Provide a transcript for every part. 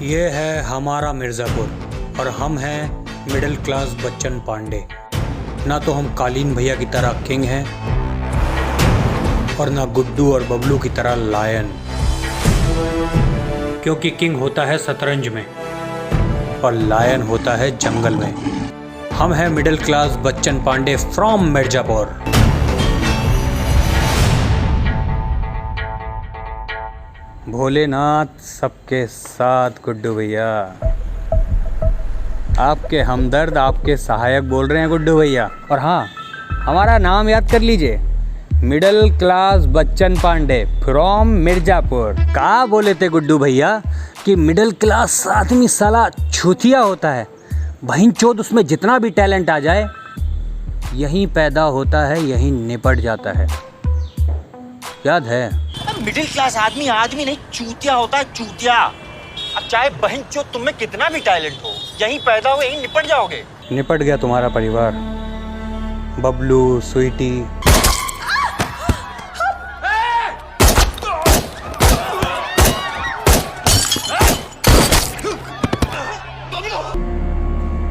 ये है हमारा मिर्ज़ापुर और हम हैं मिडिल क्लास बच्चन पांडे। ना तो हम कालीन भैया की तरह किंग हैं और ना गुड्डू और बबलू की तरह लायन, क्योंकि किंग होता है शतरंज में और लायन होता है जंगल में। हम हैं middle class Bachchan Pandey from Mirzapur. Bholenath सबके साथ। गुड्डू भैया आपके हमदर्द, आपके सहायक बोल रहे हैं गुड्डू भैया। और हाँ, हमारा नाम याद कर लीजिए, middle class Bachchan Pandey from Mirzapur. कहा बोले थे गुड्डू भैया कि मिडिल क्लास आदमी साला छूतिया होता है, बहिन चोद उसमें जितना भी टैलेंट आ जाए यहीं पैदा होता है, यहीं निपट जाता है। याद है? मिडिल क्लास आदमी आदमी नहीं, चूतिया होता है, चूतिया। अब चाहे बहन चो तुम में कितना भी टैलेंट हो, यहीं पैदा हो यहीं निपट जाओगे। निपट गया तुम्हारा परिवार, बबलू, स्वीटी।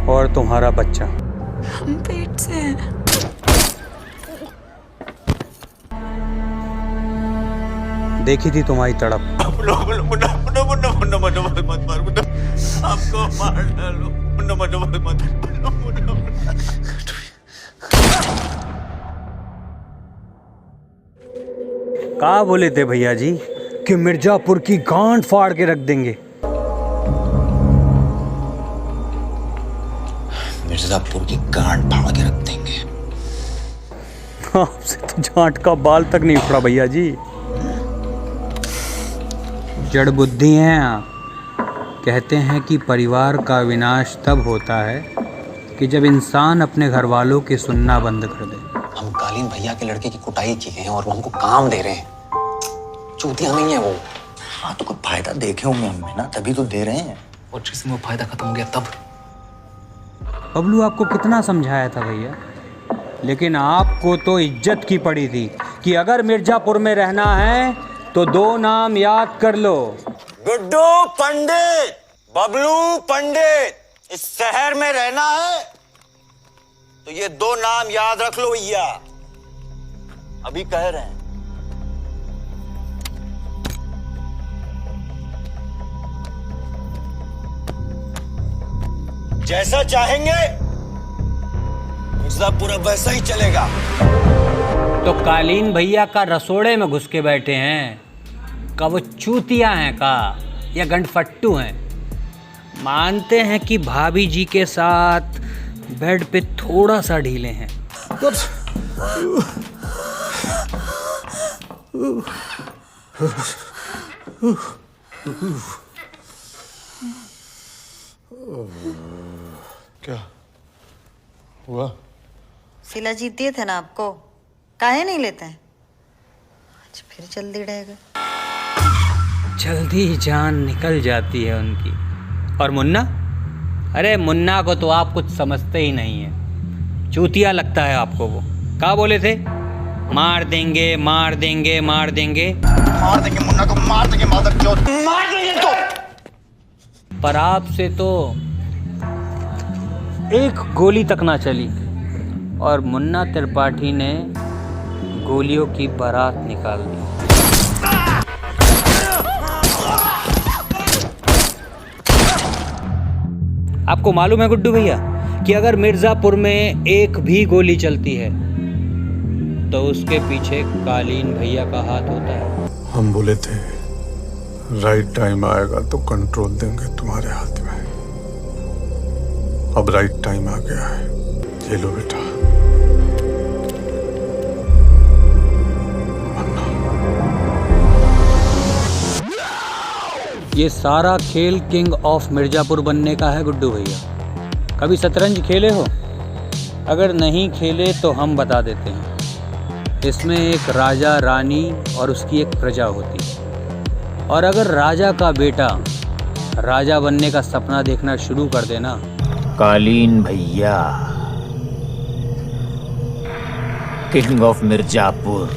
और तुम्हारा बच्चा। हम पेट से हैं। देखी थी तुम्हारी तड़प। कहा बोले थे भैया जी कि मिर्ज़ापुर की गांड फाड़ के रख देंगे। मिर्ज़ापुर की गांड फाड़ के रख देंगे। आपसे तो जांट का बाल तक नहीं उखड़ा भैया जी। जड़ बुद्धि हैं आप। कहते हैं कि परिवार का विनाश तब होता है कि जब इंसान अपने घर वालों की सुनना बंद कर दे। हम कालीन भैया के लड़के की कुटाई किए हैं और वो हमको काम दे रहे हैं। चूतिया नहीं है वो। हाँ तो कोई फायदा देखे होंगे हमें ना, तभी तो दे रहे हैं। और जिसमें वो फायदा खत्म हो गया तब। बबलू आपको कितना समझाया था भैया, लेकिन आपको तो इज्जत की पड़ी थी कि अगर मिर्ज़ापुर में रहना है तो दो नाम याद कर लो, गुड्डू पंडित, बबलू पंडित। इस शहर में रहना है तो ये दो नाम याद रख लो भैया, अभी कह रहे हैं। जैसा चाहेंगे मिर्ज़ापुर अब वैसा ही चलेगा। तो कालीन भैया का रसोड़े में घुस के बैठे हैं का वो चूतिया हैं का या गंडफट्टू हैं? मानते हैं कि भाभी जी के साथ बेड पे थोड़ा सा ढीले हैं। क्या हुआ? सिला जीत दिए थे ना आपको, काहे नहीं लेते हैं? आज फिर जल्दी रह गए। जल्दी जान निकल जाती है उनकी। और मुन्ना, अरे मुन्ना को तो आप कुछ समझते ही नहीं है, चूतिया लगता है आपको वो। क्या बोले थे? मार देंगे मार देंगे मार देंगे। मार देंगे मुन्ना को, मार देंगे मादरचोद, मार देंगे तो। पर आपसे तो एक गोली तक ना चली और मुन्ना त्रिपाठी ने गोलियों की बारात निकाल दी। आपको मालूम है गुड्डू भैया कि अगर मिर्ज़ापुर में एक भी गोली चलती है तो उसके पीछे कालीन भैया का हाथ होता है। हम बोले थे राइट टाइम आएगा तो कंट्रोल देंगे तुम्हारे हाथ में। अब राइट टाइम आ गया है, ये लो बेटा। ये सारा खेल किंग ऑफ मिर्ज़ापुर बनने का है गुड्डू भैया। कभी शतरंज खेले हो? अगर नहीं खेले तो हम बता देते हैं। इसमें एक राजा, रानी और उसकी एक प्रजा होती है, और अगर राजा का बेटा राजा बनने का सपना देखना शुरू कर देना, कालीन भैया किंग ऑफ मिर्ज़ापुर,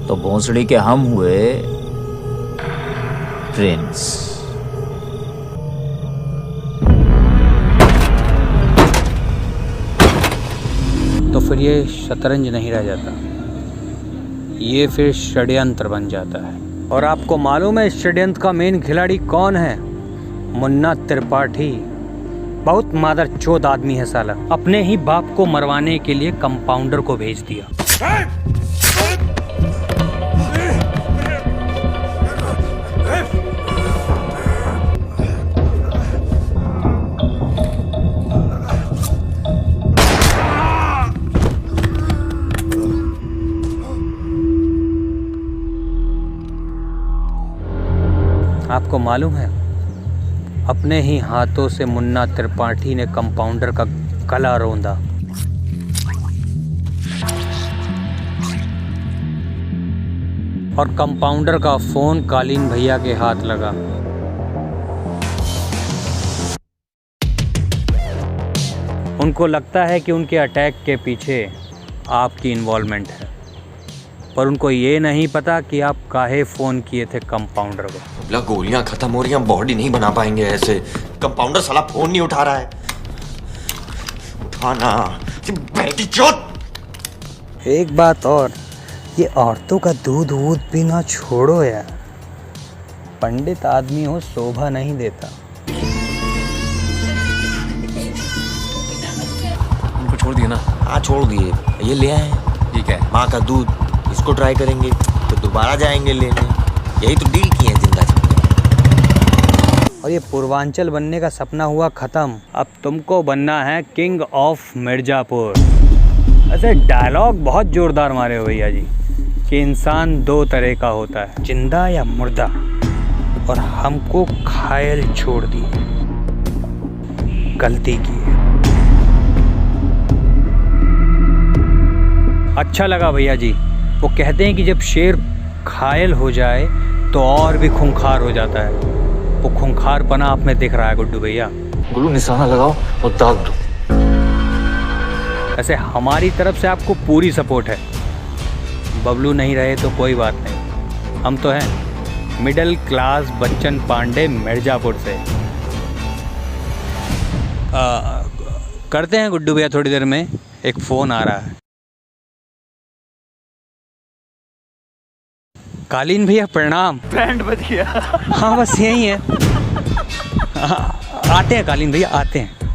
तो भोंसड़ी के हम हुए प्रिंस। तो फिर ये शतरंज नहीं रह जाता, ये फिर षड्यंत्र बन जाता है। और आपको मालूम है इस षड्यंत्र का मेन खिलाड़ी कौन है? मुन्ना त्रिपाठी। बहुत मादरचोद आदमी है साला, अपने ही बाप को मरवाने के लिए कंपाउंडर को भेज दिया। आपको मालूम है अपने ही हाथों से मुन्ना त्रिपाठी ने कंपाउंडर का गला रौंदा। और कंपाउंडर का फोन कालीन भैया के हाथ लगा। उनको लगता है कि उनके अटैक के पीछे आपकी इन्वॉल्वमेंट है, पर उनको ये नहीं पता कि आप काहे फोन किए थे कंपाउंडर को। गोलियां खत्म हो रही हैं, बॉडी नहीं बना पाएंगे ऐसे। कंपाउंडर साला फोन नहीं उठा रहा है। उठाना बेटी चोट। एक बात और, ये औरतों का दूध वूध पीना छोड़ो यार। पंडित आदमी हो, शोभा नहीं देता। उनको छोड़ दिए ना? हाँ छोड़ दिए। ये ले आए ठीक है, माँ का दूध, इसको ट्राई करेंगे तो दोबारा जाएंगे लेने। यही तो डील की है जिंदा जी। और ये पूर्वांचल बनने का सपना हुआ खत्म। अब तुमको बनना है किंग ऑफ मिर्जापुर। ऐसे डायलॉग बहुत जोरदार मारे हो भैया जी कि इंसान दो तरह का होता है, जिंदा या मुर्दा, और हमको घायल छोड़ दी। गलती की है। अच्छा लगा भैया जी। वो कहते हैं कि जब शेर घायल हो जाए तो और भी खूंखार हो जाता है। वो खूंखारपना आप में दिख रहा है गुड्डू भैया। गुरु निशाना लगाओ और दाग दो। ऐसे हमारी तरफ से आपको पूरी सपोर्ट है। बबलू नहीं रहे तो कोई बात नहीं, हम तो हैं मिडिल क्लास बच्चन पांडे मिर्जापुर से। करते हैं गुड्डू भैया थोड़ी देर में, एक फ़ोन आ रहा है। कालीन भैया प्रणाम। बैंड बज गया। हाँ बस यही है। हाँ, आते हैं कालीन भैया, आते हैं।